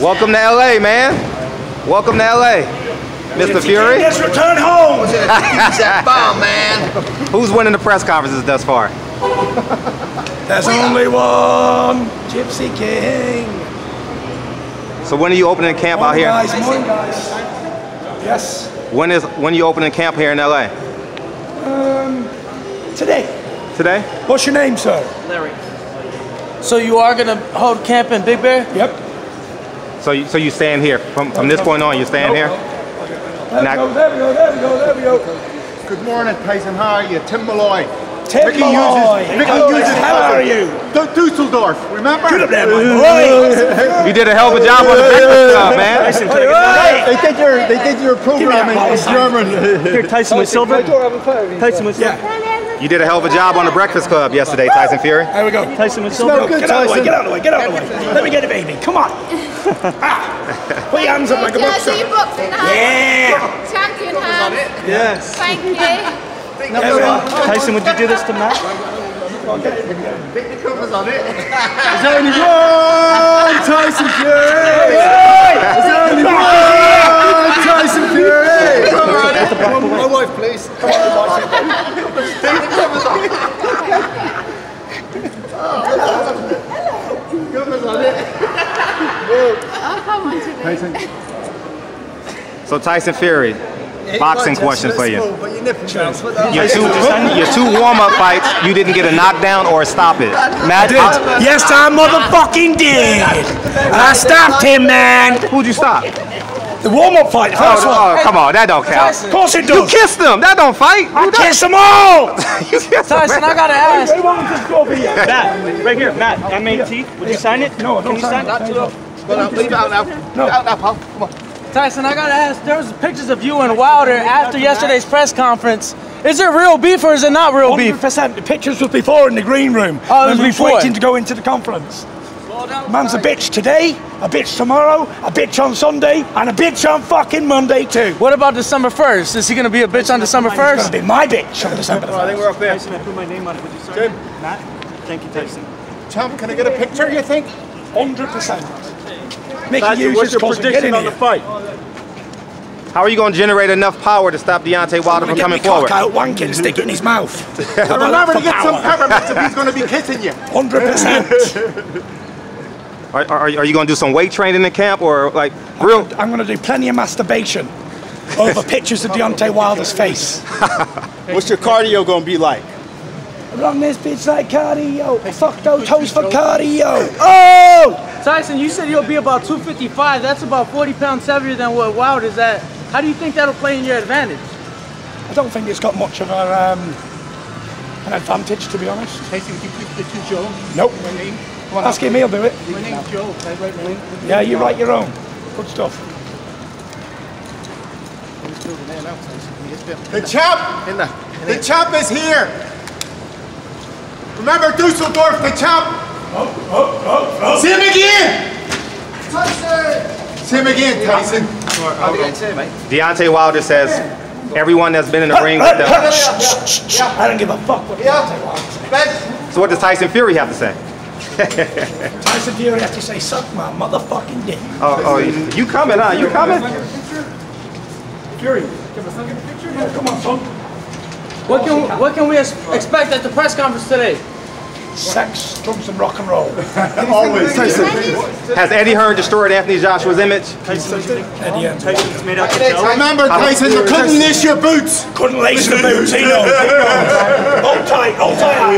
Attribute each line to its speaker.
Speaker 1: Welcome to LA, man. Welcome to LA. Mr. Fury.
Speaker 2: Let's return home.
Speaker 3: Use that bomb, man.
Speaker 1: Who's winning the press conferences thus far?
Speaker 2: There's only one Gypsy King.
Speaker 1: So when are you opening camp out here?
Speaker 2: Morning, guys. Yes.
Speaker 1: When are you opening camp here in LA?
Speaker 2: Today.
Speaker 1: Today?
Speaker 2: What's your name, sir?
Speaker 4: Larry. So you are gonna hold camp in Big Bear?
Speaker 2: Yep.
Speaker 1: So you staying here from this point on? You staying here?
Speaker 2: There we go.
Speaker 5: Good morning, Tyson. How are you? Tim Malloy.
Speaker 2: Mickey uses, how are you?
Speaker 5: Dusseldorf, remember?
Speaker 2: Good up there, my boy.
Speaker 1: You did a hell of a job on the Breakfast Club, man.
Speaker 5: They did your program in German.
Speaker 4: Here, Tyson with silver. Tyson with silver.
Speaker 1: You did a hell of a job on the Breakfast Club yesterday, Tyson Fury.
Speaker 2: There we go.
Speaker 4: Tyson with silver.
Speaker 2: Get out of the way. Let me get it, baby. Come on. Put your hands up like a boxer. Yeah.
Speaker 6: Champion hands.
Speaker 4: Yes.
Speaker 6: Thank you.
Speaker 4: Tyson, would you do this to Matt?
Speaker 5: There's only one Tyson Fury! There's only one Tyson Fury! Come on, my wife, please. Come on, take the covers off. Covers on it.
Speaker 6: I'll come on to
Speaker 5: Tyson.
Speaker 1: So Tyson Fury, boxing question for you. Your two warm-up fights, you didn't get a knockdown or a stop it. Matt,
Speaker 2: Yes, I motherfucking did. I stopped him, man.
Speaker 1: who'd you stop?
Speaker 2: The warm-up fight, the first one.
Speaker 1: Oh, come on, that don't count.
Speaker 2: Of course it
Speaker 1: You
Speaker 2: does.
Speaker 1: kissed them. That don't fight.
Speaker 2: I kiss them all.
Speaker 1: You kissed them.
Speaker 4: Tyson, I gotta ask.
Speaker 2: They want to go over here.
Speaker 4: Matt, right here, Matt, M-A-T, would you sign it?
Speaker 2: No,
Speaker 4: Can you sign it?
Speaker 5: Leave it out now. Leave it out now, pal. Come on.
Speaker 4: Tyson, I gotta ask, there was pictures of you and Wilder after yesterday's press conference. Is it real beef or is it not real beef?
Speaker 2: 100%. The pictures was before in the green room.
Speaker 4: Oh, it was
Speaker 2: when we was
Speaker 4: before.
Speaker 2: waiting to go into the conference. Man's a bitch today, a bitch tomorrow, a bitch on Sunday, and a bitch on fucking Monday too.
Speaker 4: What about December 1st? Is he gonna be a bitch on December
Speaker 2: He's gonna
Speaker 4: 1st?
Speaker 2: be my bitch on December 1st.
Speaker 5: I think we're up there.
Speaker 4: Tyson, I put my name on it. Would you sign it? Matt? Thank you, Tyson.
Speaker 5: Champ, can I get a picture, you think?
Speaker 2: 100%. Mickey
Speaker 5: Tyson,
Speaker 2: uses
Speaker 5: what's your
Speaker 2: cause
Speaker 5: prediction on the
Speaker 2: here.
Speaker 5: fight?
Speaker 1: How are you going to generate enough power to stop Deontay Wilder from
Speaker 2: Get
Speaker 1: coming
Speaker 2: me cock
Speaker 1: forward?
Speaker 2: out, wank it, and stick it in his mouth.
Speaker 5: Remember to get some peppermints if he's going to be kissing you.
Speaker 2: 100%.
Speaker 1: Are you going to do some weight training in camp or like real?
Speaker 2: I'm going to do plenty of masturbation over pictures of Deontay Wilder's face.
Speaker 5: What's your cardio going to be like?
Speaker 2: Run this bitch like cardio. Fuck those toes for cardio. Oh!
Speaker 4: Tyson, you said you'll be about 255. That's about 40 pounds heavier than what Wilder's at. How do you think that'll play in your advantage?
Speaker 2: I don't think it's got much of an advantage, to be honest.
Speaker 5: Tyson, can you give it to Joe?
Speaker 2: Nope.
Speaker 5: My name?
Speaker 2: Ask him, he'll do it.
Speaker 5: My name's Joe. Can I write my name?
Speaker 2: Yeah, you write your own. Good stuff.
Speaker 5: The champ! The champ is here! Remember Dusseldorf, the champ! See him again! Tyson! See him again, Tyson.
Speaker 1: Deontay Wilder says everyone that's been in the ring with them.
Speaker 2: I don't give a fuck what Deontay Wilder says.
Speaker 1: So what does Tyson Fury have to say?
Speaker 2: Tyson Fury has to say, suck my motherfucking dick.
Speaker 1: Oh, you coming, huh? You coming?
Speaker 2: Fury, give us a picture? Yeah, come on, son.
Speaker 4: What can we expect at the press conference today?
Speaker 2: Sex, drugs, and rock and roll.
Speaker 5: Always. Tyson.
Speaker 1: Has Eddie Hearn destroyed Anthony Joshua's image?
Speaker 4: Tyson's made out to gel.
Speaker 5: Remember, Tyson, you couldn't lace your boots.
Speaker 2: Couldn't lace the boots, he knows. Hold tight, hold tight.